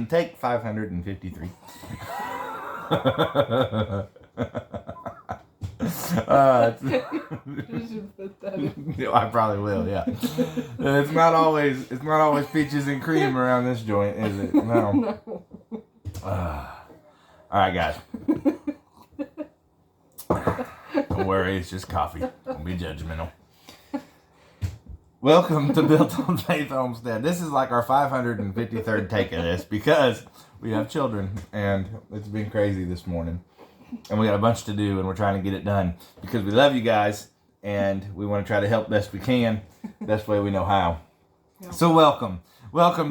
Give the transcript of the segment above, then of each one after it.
Take 553. You should put that in. I probably will, yeah. It's not always peaches and cream around this joint, is it? No. No. All right, guys. Don't worry, it's just coffee. Don't be judgmental. Welcome to Built on Faith Homestead. This is like our 553rd take of this because we have children and it's been crazy this morning. And we got a bunch to do and we're trying to get it done because we love you guys and we want to try to help best we can, best way we know how. Yeah. So welcome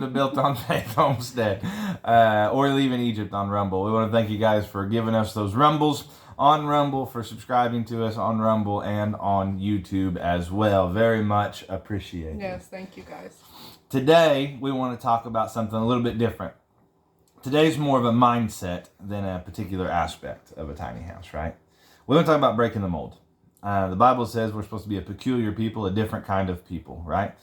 to Built on Faith Homestead, or Leaving Egypt on Rumble. We want to thank you guys for giving us those rumbles on Rumble, for subscribing to us on Rumble and on YouTube as well. Very much appreciated. Yes, thank you guys. Today, we want to talk about something a little bit different. Today's more of a mindset than a particular aspect of a tiny house, right? We want to talk about breaking the mold. The Bible says we're supposed to be a peculiar people, a different kind of people, right?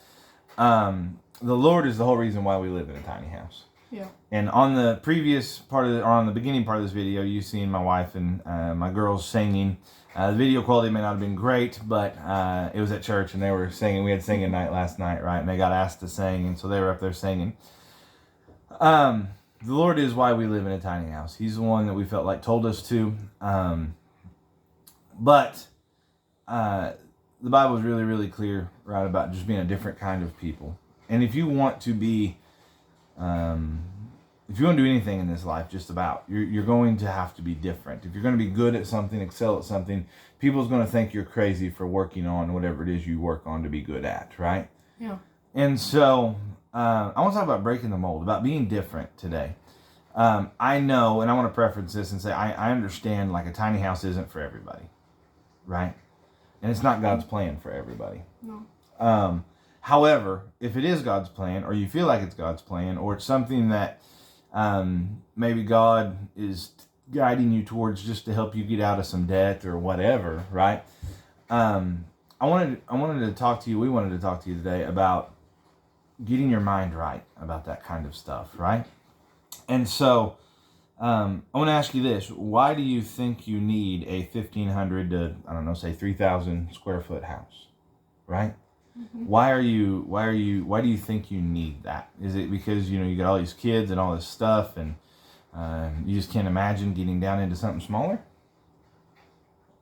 The Lord is the whole reason why we live in a tiny house. Yeah. And on the previous part of on the beginning part of this video, you've seen my wife and my girls singing. The video quality may not have been great, but it was at church and they were singing. We had singing night last night, right? And they got asked to sing, and so they were up there singing. The Lord is why we live in a tiny house. He's the one that we felt like told us to. But the Bible is really, really clear, right, about just being a different kind of people. And if you want to be, if you want to do anything in this life, just about, you're going to have to be different. If you're going to be good at something, excel at something, people's going to think you're crazy for working on whatever it is you work on to be good at, right? Yeah. And so I want to talk about breaking the mold, about being different today. I know, and I want to preference this and say, I understand like a tiny house isn't for everybody, right? And it's not God's plan for everybody. No. However, if it is God's plan, or you feel like it's God's plan, or it's something that maybe God is guiding you towards just to help you get out of some debt or whatever, right? I wanted to talk to you. We wanted to talk to you today about getting your mind right about that kind of stuff, right? And so I want to ask you this: why do you think you need a 1,500 to, I don't know, say 3,000 square foot house, right? Mm-hmm. Why do you think you need that? Is it because, you got all these kids and all this stuff and you just can't imagine getting down into something smaller?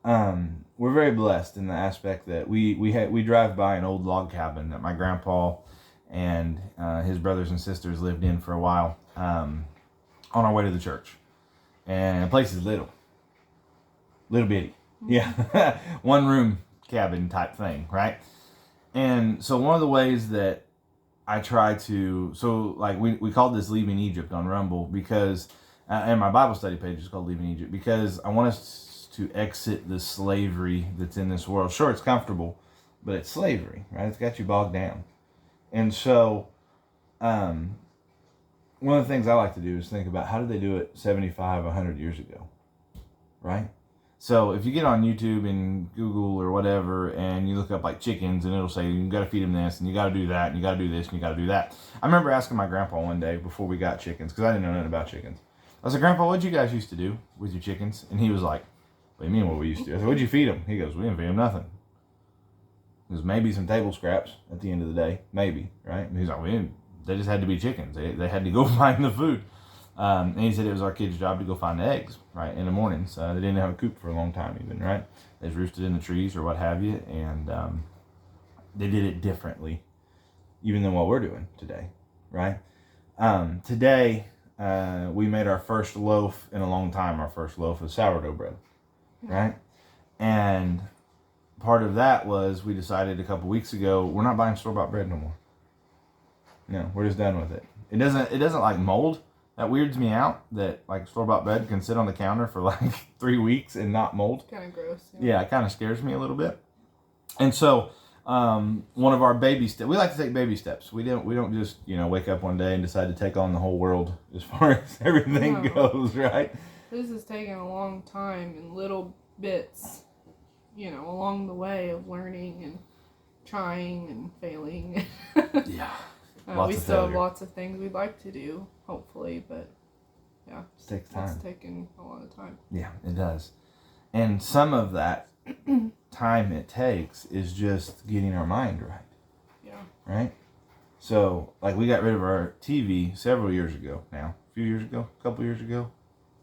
We're very blessed in the aspect that we drive by an old log cabin that my grandpa and his brothers and sisters lived in for a while on our way to the church. And the place is little bitty. Mm-hmm. Yeah. One room cabin type thing, right? And so one of the ways that I try to, we called this Leaving Egypt on Rumble because, and my Bible study page is called Leaving Egypt, because I want us to exit the slavery that's in this world. Sure, it's comfortable, but it's slavery, right? It's got you bogged down. And so one of the things I like to do is think about how did they do it 75, 100 years ago, right? So if you get on YouTube and Google or whatever and you look up like chickens and it'll say you got to feed them this and you got to do that and you got to do this and you got to do that. I remember asking my grandpa one day before we got chickens, because I didn't know nothing about chickens. I was like, Grandpa, what'd you guys used to do with your chickens? And he was like, what do you mean what we used to do? I said, what'd you feed them? He goes, we didn't feed them nothing. There's maybe some table scraps at the end of the day. Maybe, right? And he's like, they just had to be chickens. They had to go find the food. And he said it was our kids' job to go find the eggs, right, in the mornings. They didn't have a coop for a long time even, right? They just roosted in the trees or what have you, and they did it differently, even than what we're doing today, right? Today, we made our first loaf in a long time, our first loaf of sourdough bread, right? And part of that was we decided a couple weeks ago, we're not buying store-bought bread no more. No, we're just done with it. It doesn't like mold. That weirds me out that like store-bought bread can sit on the counter for like 3 weeks and not mold. Kind of gross. Yeah, it kind of scares me a little bit. And so one of our baby steps, we like to take baby steps. We don't just, wake up one day and decide to take on the whole world as far as everything goes, right? This has taken a long time in little bits, along the way of learning and trying and failing. Yeah. Lots We of still have failure. lots of things we'd like to do, hopefully, but yeah, It takes time. It's taken a lot of time. Yeah, it does. And some of that time it takes is just getting our mind right. Yeah. Right? So, like, we got rid of our TV several years ago now. A few years ago? A couple years ago?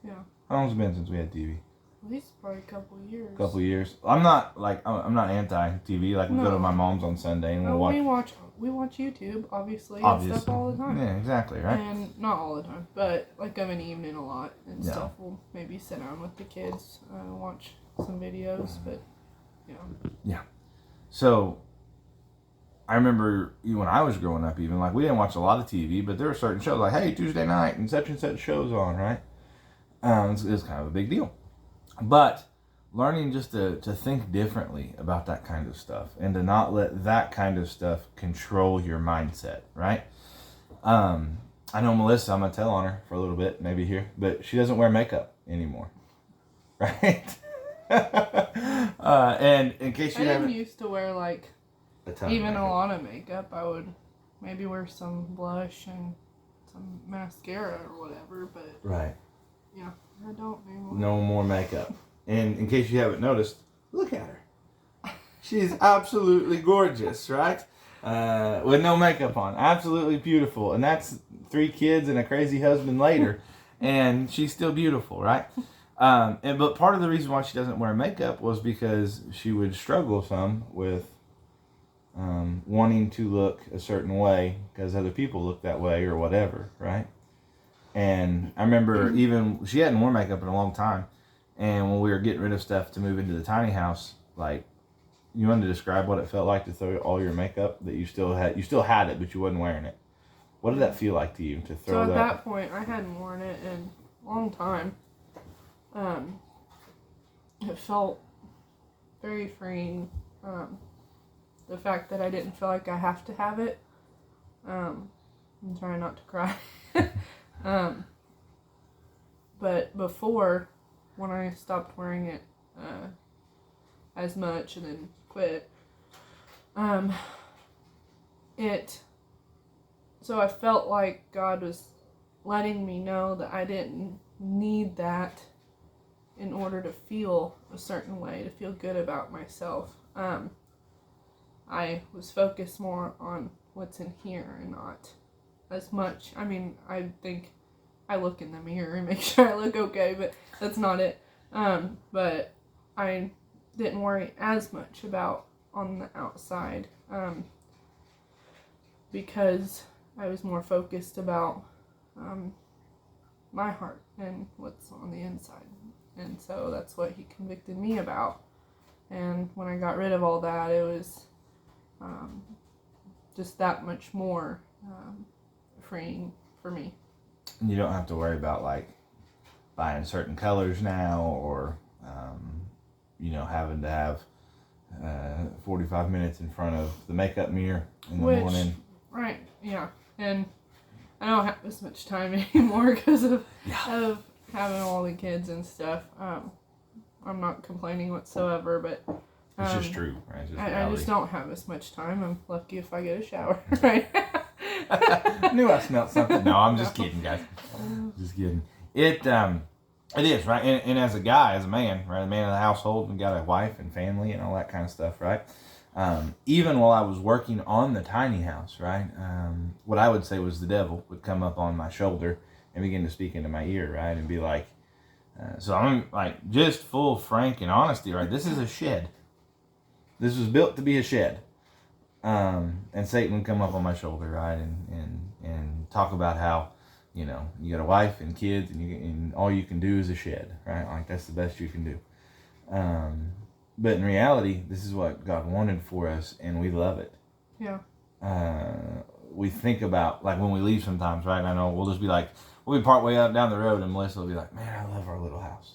Yeah. How long has it been since we had TV? At least probably a couple of years. A couple of years. I'm not anti-TV. Like, we go to my mom's on Sunday and we'll watch. We watch YouTube, obviously. Obviously. And stuff all the time. Yeah, exactly, right? And not all the time, but like of an evening a lot and Yeah. stuff. We'll maybe sit down with the kids, watch some videos, but yeah. So, I remember when I was growing up, even, like, we didn't watch a lot of TV, but there were certain shows, like, hey, Tuesday night, and such show's on, right? It's kind of a big deal. But learning just to think differently about that kind of stuff and to not let that kind of stuff control your mindset, right? I know Melissa, I'm going to tell on her for a little bit, maybe here, but she doesn't wear makeup anymore, right? And in case I you didn't haven't... used to wear like even a lot of makeup. I would maybe wear some blush and some mascara or whatever, but Right. yeah, I don't anymore. No more makeup. And in case you haven't noticed, look at her. She's absolutely gorgeous, right? With no makeup on. Absolutely beautiful. And that's 3 kids and a crazy husband later. And she's still beautiful, right? But part of the reason why she doesn't wear makeup was because she would struggle some with wanting to look a certain way because other people look that way or whatever, right? And I remember even, she hadn't worn makeup in a long time. And when we were getting rid of stuff to move into the tiny house, like, you wanted to describe what it felt like to throw all your makeup that you still had it, but you wasn't wearing it. What did that feel like to you to throw So that? at that point, I hadn't worn it in a long time. It felt very freeing. The fact that I didn't feel like I have to have it. I'm trying not to cry. But before, when I stopped wearing it as much and then quit, so I felt like God was letting me know that I didn't need that in order to feel a certain way, to feel good about myself. I was focused more on what's in here and not as much. I mean, I think I look in the mirror and make sure I look okay, but that's not it. But I didn't worry as much about on the outside because I was more focused about my heart and what's on the inside. And so that's what he convicted me about. And when I got rid of all that, it was just that much more freeing for me. You don't have to worry about, like, buying certain colors now or, having to have 45 minutes in front of the makeup mirror in the morning. Right, yeah. And I don't have as much time anymore because of having all the kids and stuff. I'm not complaining whatsoever, but It's just true, right? It's just I just don't have as much time. I'm lucky if I get a shower, right? I knew I smelled something. No, I'm just kidding, guys. Just kidding. It is, right? And as a guy, as a man, right? A man of the household, and got a wife and family and all that kind of stuff, right? Even while I was working on the tiny house, right? What I would say was the devil would come up on my shoulder and begin to speak into my ear, right? And be like, so I'm like, just full frank and honesty, right? This is a shed. This was built to be a shed. And Satan would come up on my shoulder, right? And talk about how, you got a wife and kids and all you can do is a shed, right? Like, that's the best you can do. But in reality, this is what God wanted for us, and we love it. Yeah. We think about, like, when we leave sometimes, right? I know we'll just be like, we'll be part way up down the road, and Melissa will be like, man, I love our little house.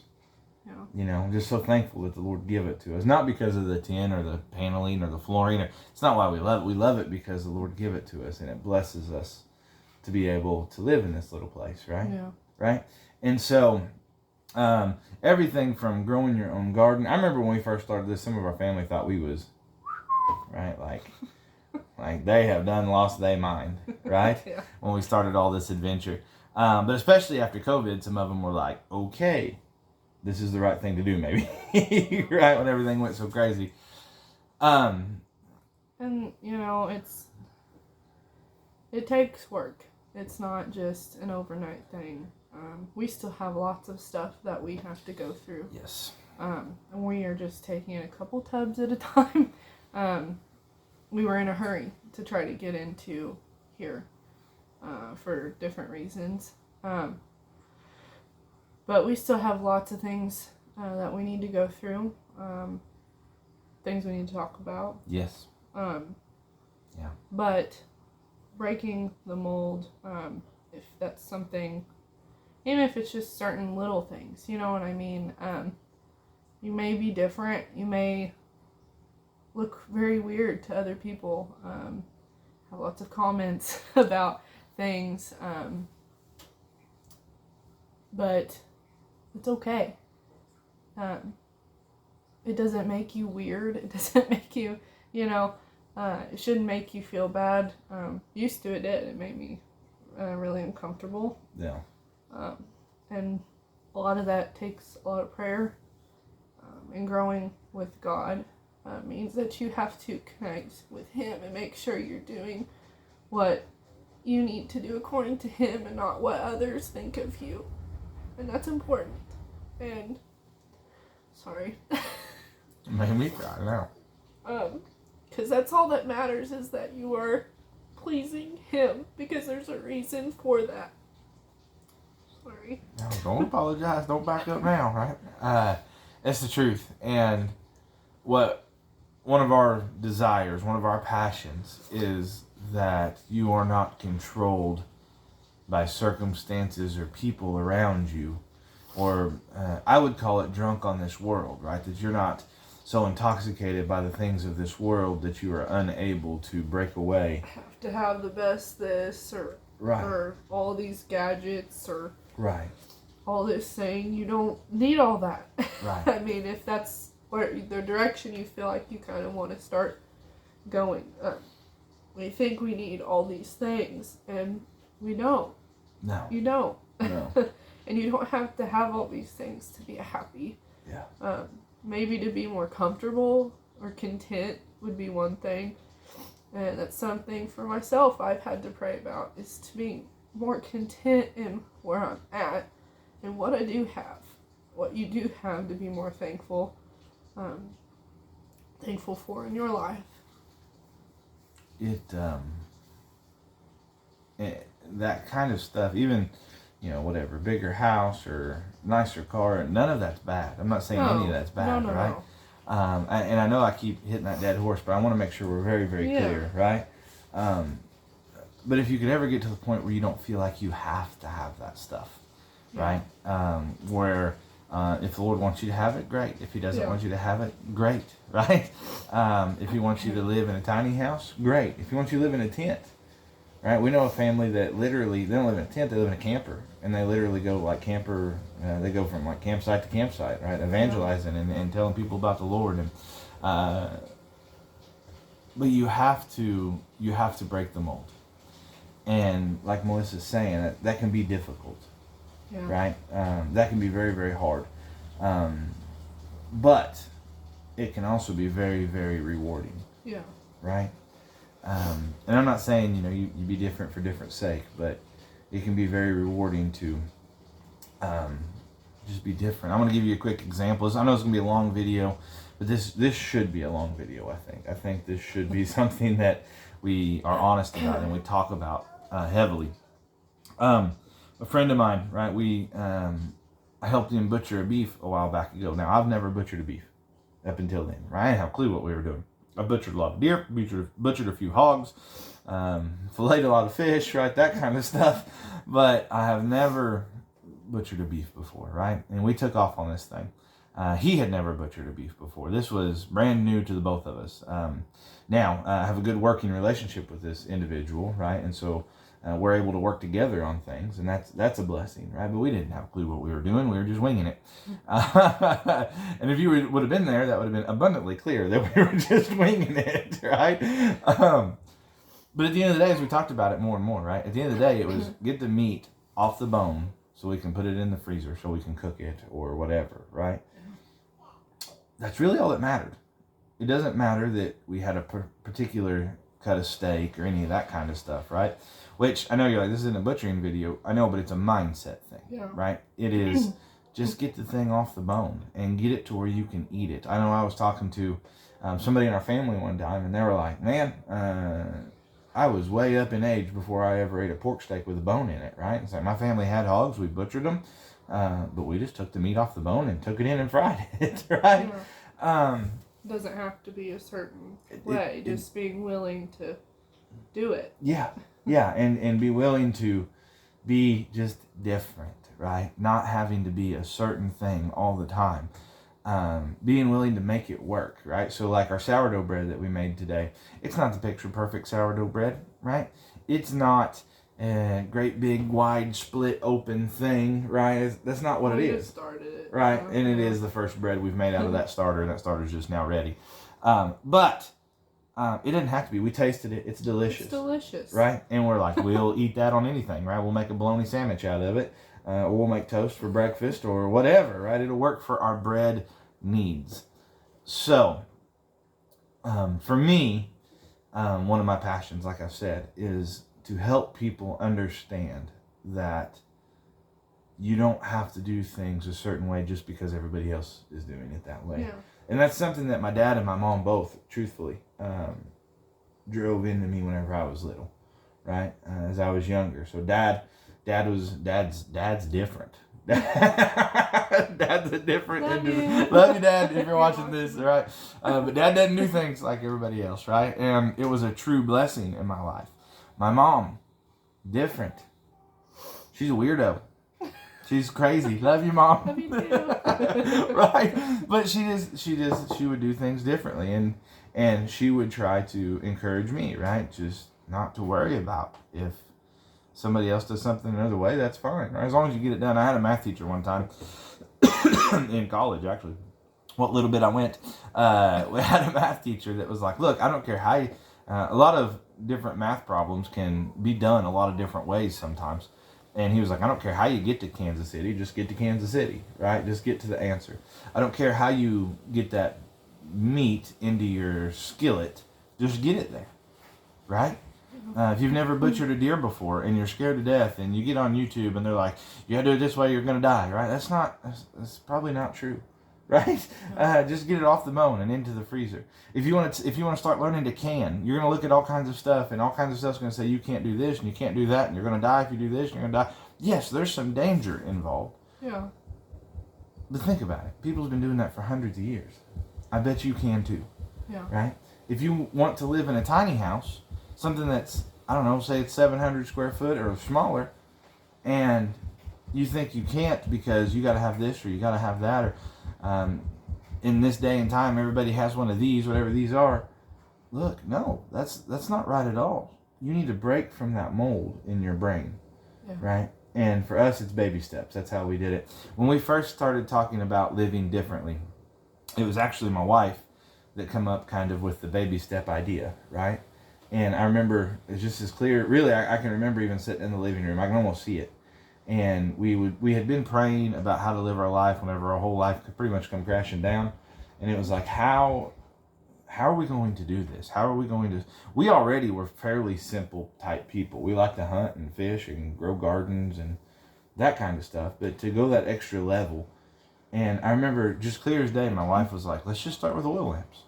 Yeah. I'm just so thankful that the Lord give it to us. Not because of the tin or the paneling or the flooring. It's not why we love it. We love it because the Lord give it to us, and it blesses us to be able to live in this little place, right? Yeah. Right? And so, everything from growing your own garden. I remember when we first started this, some of our family thought we was, right? Like Like, they have done lost their mind, right? Yeah. When we started all this adventure. But especially after COVID, some of them were like, okay, this is the right thing to do, maybe. Right? When everything went so crazy. And, it takes work. It's not just an overnight thing. We still have lots of stuff that we have to go through. Yes. And we are just taking it a couple tubs at a time. We were in a hurry to try to get into here for different reasons. But we still have lots of things that we need to go through. Things we need to talk about. Yes. Yeah. But breaking the mold, if that's something, even if it's just certain little things, you know what I mean? You may be different. You may look very weird to other people. Have lots of comments about things. But it's okay. It doesn't make you weird. It doesn't make you, it shouldn't make you feel bad. Used to it did. It made me really uncomfortable. Yeah. And a lot of that takes a lot of prayer. And growing with God means that you have to connect with Him and make sure you're doing what you need to do according to Him and not what others think of you. And that's important. And sorry. Made me cry now. Because that's all that matters, is that you are pleasing Him, because there's a reason for that. Sorry. No, don't apologize. Don't back up now, right? It's the truth. And one of our desires, one of our passions is that you are not controlled by circumstances or people around you, or I would call it drunk on this world, right? That you're not so intoxicated by the things of this world that you are unable to break away. Have to have the best this, or Right. or all these gadgets, or Right. all this thing. You don't need all that. Right. I mean, if that's where the direction you feel like you kind of want to start going, we think we need all these things, and we don't. No. You don't. No. And you don't have to have all these things to be happy. Yeah. Maybe to be more comfortable or content would be one thing. And that's something for myself I've had to pray about, is to be more content in where I'm at and what I do have. What you do have, to be more thankful for in your life. That kind of stuff, even, whatever, bigger house or nicer car, none of that's bad. I'm not saying any of that's bad, no, right? And I know I keep hitting that dead horse, but I want to make sure we're very, very clear, right? But if you could ever get to the point where you don't feel like you have to have that stuff, right? Where if the Lord wants you to have it, great. If He doesn't want you to have it, great, right? If He wants you to live in a tiny house, great. If He wants you to live in a tent, right? We know a family that literally, they don't live in a tent, they live in a camper. And they literally go they go from like campsite to campsite, right? Evangelizing and telling people about the Lord. And but you have to break the mold. And like Melissa's saying, that can be difficult, right? That can be very, very hard. But it can also be very, very rewarding. Yeah. Right? And I'm not saying, you be different for different sake, but it can be very rewarding to just be different. I'm going to give you a quick example. I know it's going to be a long video, but this should be a long video, I think. I think this should be something that we are honest about and we talk about heavily. A friend of mine, right, I helped him butcher a beef a while back ago. Now, I've never butchered a beef up until then, right? I didn't have a clue what we were doing. I butchered a lot of deer, butchered a few hogs, filleted a lot of fish, right, that kind of stuff. But I have never butchered a beef before, right? And we took off on this thing. He had never butchered a beef before. This was brand new to the both of us. Now, I have a good working relationship with this individual, right? And so we're able to work together on things, and that's a blessing, right? But we didn't have a clue what we were doing. We were just winging it. And if you would have been there, that would have been abundantly clear that we were just winging it, right? But at the end of the day, as we talked about it more and more, right? At the end of the day, it was get the meat off the bone so we can put it in the freezer so we can cook it or whatever, right? That's really all that mattered. It doesn't matter that we had a particular cut of steak or any of that kind of stuff, right? Which I know you're like, this isn't a butchering video. I know, but it's a mindset thing, right? It is just get the thing off the bone and get it to where you can eat it. I know I was talking to somebody in our family one time, and they were like, man, I was way up in age before I ever ate a pork steak with a bone in it, right? It's like my family had hogs, we butchered them, but we just took the meat off the bone and took it in and fried it, right? Doesn't have to be a certain way, just being willing to do it. Yeah, and be willing to be just different, right? Not having to be a certain thing all the time. Being willing to make it work, right? So like our sourdough bread that we made today, it's not the picture perfect sourdough bread, right? It's not a great big wide split open thing, right? That's not what it is. Started it, right? And it is the first bread we've made out of that starter, and that starter's just now ready. But it doesn't have to be. We tasted it. It's delicious. It's delicious. Right? And we're like, we'll eat that on anything, right? We'll make a bologna sandwich out of it. Or we'll make toast for breakfast or whatever, right? It'll work for our bread needs. So, for me, one of my passions, like I said, is to help people understand that you don't have to do things a certain way just because everybody else is doing it that way. Yeah. And that's something that my dad and my mom both, truthfully, drove into me whenever I was little, right? As I was younger. So dad's different. Dad's a different individual. Love you, Dad, if you're watching this, right? But Dad doesn't do things like everybody else, right? And it was a true blessing in my life. My mom, different. She's a weirdo. She's crazy. Love you, Mom. Love you too. Right? But she would do things differently, and she would try to encourage me, right? Just not to worry about if somebody else does something another way, that's fine, right? As long as you get it done. I had a math teacher one time in college, actually. What little bit I went, we had a math teacher that was like, look, I don't care how you, a lot of different math problems can be done a lot of different ways sometimes. And he was like, I don't care how you get to Kansas City, just get to Kansas City, right? Just get to the answer. I don't care how you get that meat into your skillet, just get it there, right? If you've never butchered a deer before and you're scared to death and you get on YouTube and they're like, you gotta do it this way, you're gonna die, right? That's probably not true, right? Just get it off the bone and into the freezer. If you want to start learning to can, you're gonna look at all kinds of stuff, and all kinds of stuff's gonna say you can't do this and you can't do that and you're gonna die if you do this and you're gonna die. Yes, there's some danger involved. Yeah. But think about it. People have been doing that for hundreds of years. I bet you can too. Yeah. Right? If you want to live in a tiny house, something that's, I don't know, say it's 700 square foot or smaller, and you think you can't because you got to have this or you got to have that, or in this day and time everybody has one of these, whatever these are. Look, no, that's not right at all. You need to break from that mold in your brain, right? And for us, it's baby steps. That's how we did it. When we first started talking about living differently, it was actually my wife that come up kind of with the baby step idea, right? And I remember, it's just as clear, really, I can remember even sitting in the living room. I can almost see it. And we had been praying about how to live our life whenever our whole life could pretty much come crashing down. And it was like, how are we going to do this? How are we going to... We already were fairly simple type people. We like to hunt and fish and grow gardens and that kind of stuff. But to go that extra level... And I remember, just clear as day, my wife was like, let's just start with oil lamps.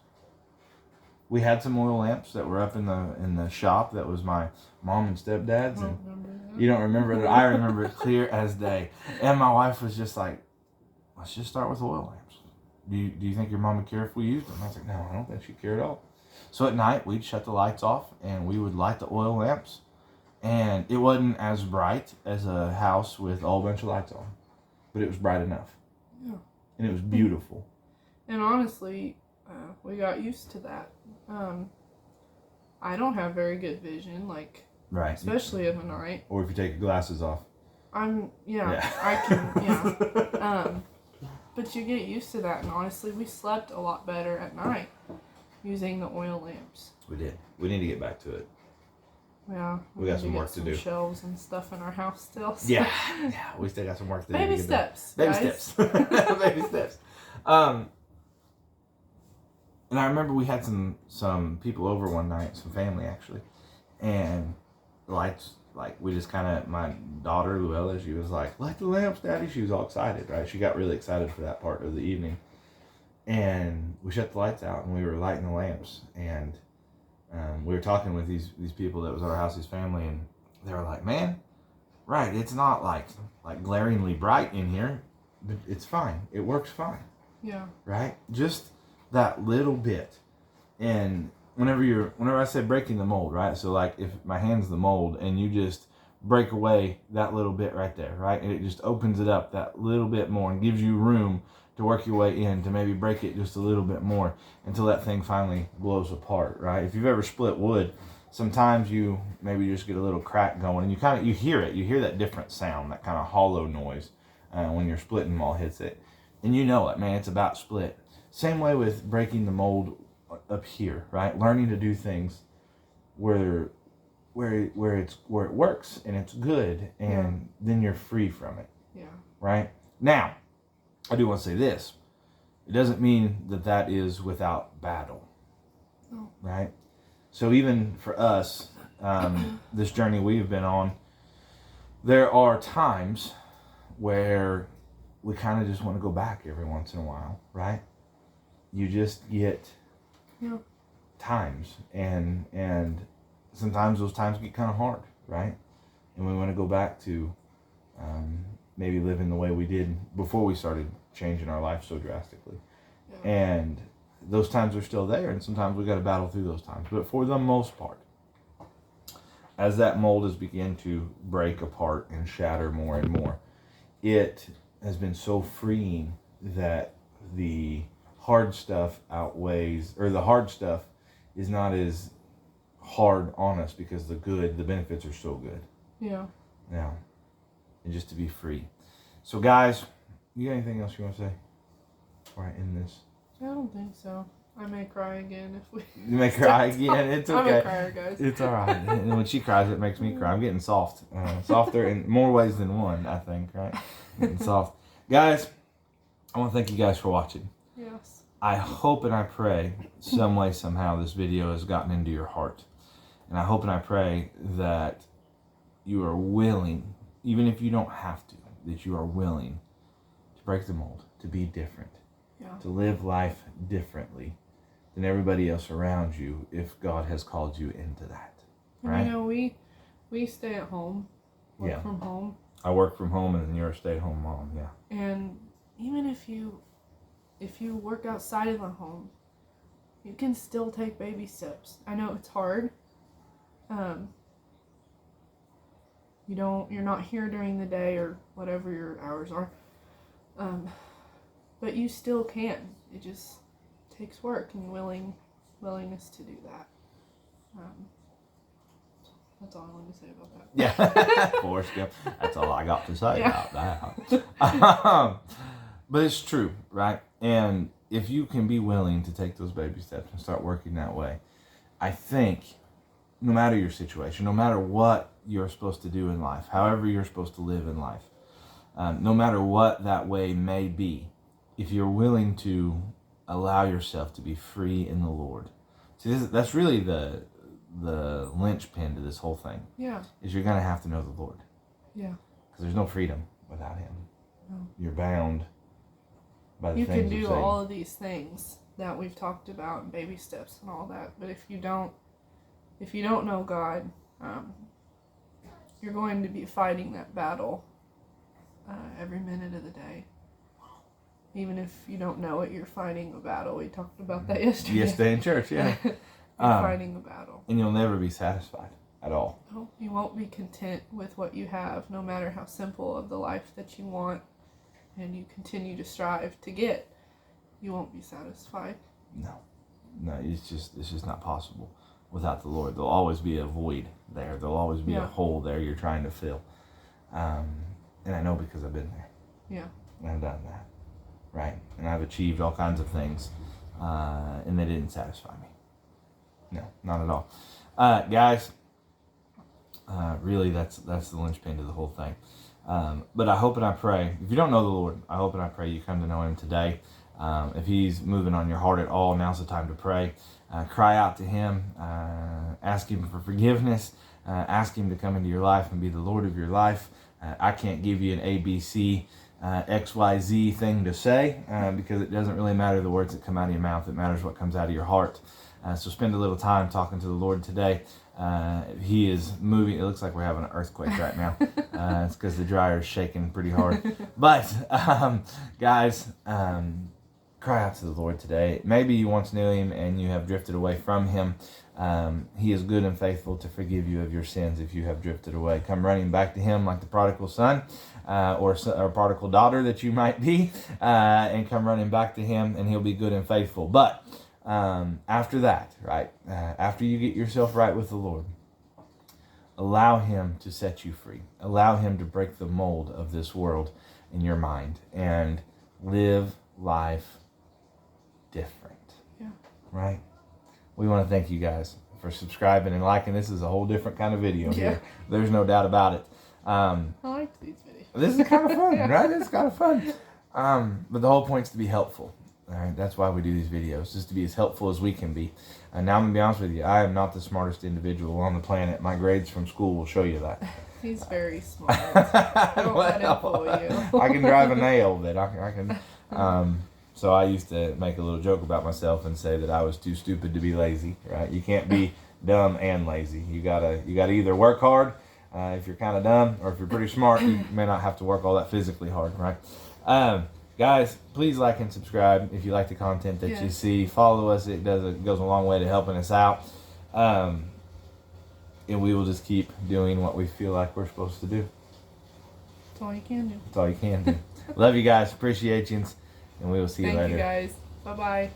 We had some oil lamps that were up in the shop. That was my mom and stepdad's. And you don't remember it. I remember it clear as day. And my wife was just like, let's just start with oil lamps. Do you think your mom would care if we used them? I was like, no, I don't think she'd care at all. So at night, we'd shut the lights off, and we would light the oil lamps. And it wasn't as bright as a house with a whole bunch of lights on. But it was bright enough. Yeah. And it was beautiful. And honestly, we got used to that. I don't have very good vision, like, right, especially in the night. Or if you take your glasses off. I can, but you get used to that, and honestly, we slept a lot better at night using the oil lamps. We did. We need to get back to it. Yeah. We got need some get work to do. Shelves and stuff in our house still. So. Yeah, we still got some work to do. Baby to steps. Baby guys. steps. Baby steps. And I remember we had some people over one night, some family actually, and lights, like we just kind of, my daughter Luella, she was like, "Light the lamps, Daddy." She was all excited, right? She got really excited for that part of the evening, and we shut the lights out and we were lighting the lamps, and we were talking with these people that was at our house, his family, and they were like, "Man, right? It's not like glaringly bright in here, but it's fine. It works fine." Yeah. Right? Just that little bit. And whenever I said breaking the mold, right? So like if my hand's the mold and you just break away that little bit right there, right? And it just opens it up that little bit more and gives you room to work your way in, to maybe break it just a little bit more until that thing finally blows apart, right? If you've ever split wood, sometimes you maybe just get a little crack going and you hear it. You hear that different sound, that kind of hollow noise when your splitting maul hits it. And you know it, man, it's about split. Same way with breaking the mold up here, right? Learning to do things where it works and it's good, and then you're free from it. Yeah. Right? Now, I do want to say this. It doesn't mean that is without battle. No. Right? So even for us, this journey we've been on, there are times where we kind of just want to go back every once in a while, right? You just get times, and sometimes those times get kind of hard, right? And we want to go back to maybe living the way we did before we started changing our life so drastically. Yeah. And those times are still there, and sometimes we got to battle through those times. But for the most part, as that mold has begun to break apart and shatter more and more, it has been so freeing that the hard stuff outweighs, or the hard stuff is not as hard on us because the benefits are so good. Yeah. Now, and just to be free. So guys, you got anything else you want to say before I end this? I don't think so. I may cry again if we... You may cry again. It's okay. I'm a crier, guys. It's all right. And when she cries, it makes me cry. I'm getting soft. Softer in more ways than one, I think, right? Getting soft. Guys, I want to thank you guys for watching. Yes. I hope and I pray some way, somehow, this video has gotten into your heart. And I hope and I pray that you are willing, even if you don't have to, that you are willing to break the mold, to be different, to live life differently than everybody else around you if God has called you into that. Right? And you know, we stay at home, work from home. I work from home and you're a stay-at-home mom, yeah. And even if you work outside of the home, you can still take baby steps. I know it's hard. You're not here during the day or whatever your hours are. But you still can. It just takes work and willingness to do that. That's all I wanted to say about that. Yeah, Forrest Gump. That's all I got to say about that. But it's true, right? And if you can be willing to take those baby steps and start working that way, I think no matter your situation, no matter what you're supposed to do in life, however you're supposed to live in life, no matter what that way may be, if you're willing to allow yourself to be free in the Lord. See, that's really the linchpin to this whole thing. Yeah. Is you're going to have to know the Lord. Yeah. Because there's no freedom without Him. No. You're bound by the you things can do of Satan. all of these things that we've talked about, and baby steps and all that, but if you don't know God, you're going to be fighting that battle every minute of the day. Even if you don't know it, you're fighting a battle. We talked about that yesterday. Yesterday in church, yeah. You're fighting a battle. And you'll never be satisfied at all. No, you won't be content with what you have, no matter how simple of the life that you want, and you continue to strive to get. You won't be satisfied. No, it's just not possible without the Lord. There'll always be a void there. There'll always be a hole there you're trying to fill. And I know because I've been there. Yeah. And I've done that. Right? And I've achieved all kinds of things, and they didn't satisfy me. No, not at all. Guys, Really, that's the linchpin to the whole thing. But I hope and I pray, if you don't know the Lord, I hope and I pray you come to know Him today. If He's moving on your heart at all, now's the time to pray. Cry out to Him. Ask Him for forgiveness. Ask Him to come into your life and be the Lord of your life. I can't give you an ABC, XYZ thing to say because it doesn't really matter the words that come out of your mouth. It matters what comes out of your heart. So spend a little time talking to the Lord today. He is moving. It looks like we're having an earthquake right now. It's because the dryer is shaking pretty hard. But guys, cry out to the Lord today. Maybe you once knew Him and you have drifted away from Him. He is good and faithful to forgive you of your sins if you have drifted away. Come running back to Him like the prodigal son or prodigal daughter that you might be, and come running back to Him, and He'll be good and faithful. But after that, right, after you get yourself right with the Lord, allow Him to set you free. Allow Him to break the mold of this world in your mind and live life different. Yeah. Right? We want to thank you guys for subscribing and liking. This is a whole different kind of video here. There's no doubt about it. I like these videos. This is kind of fun, right? It's kind of fun. But the whole point's to be helpful. All right, that's why we do these videos, just to be as helpful as we can be. And now I'm going to be honest with you, I am not the smartest individual on the planet. My grades from school will show you that. He's very smart. Don't let him fool you. I can drive a nail, but I can... so I used to make a little joke about myself and say that I was too stupid to be lazy, right? You can't be dumb and lazy. You gotta either work hard if you're kind of dumb, or if you're pretty smart, you may not have to work all that physically hard, right? Guys, please like and subscribe if you like the content that you see. Follow us. It goes a long way to helping us out. And we will just keep doing what we feel like we're supposed to do. That's all you can do. That's all you can do. Love you guys. Appreciate you. And we will see you later. Thank you guys. Bye-bye.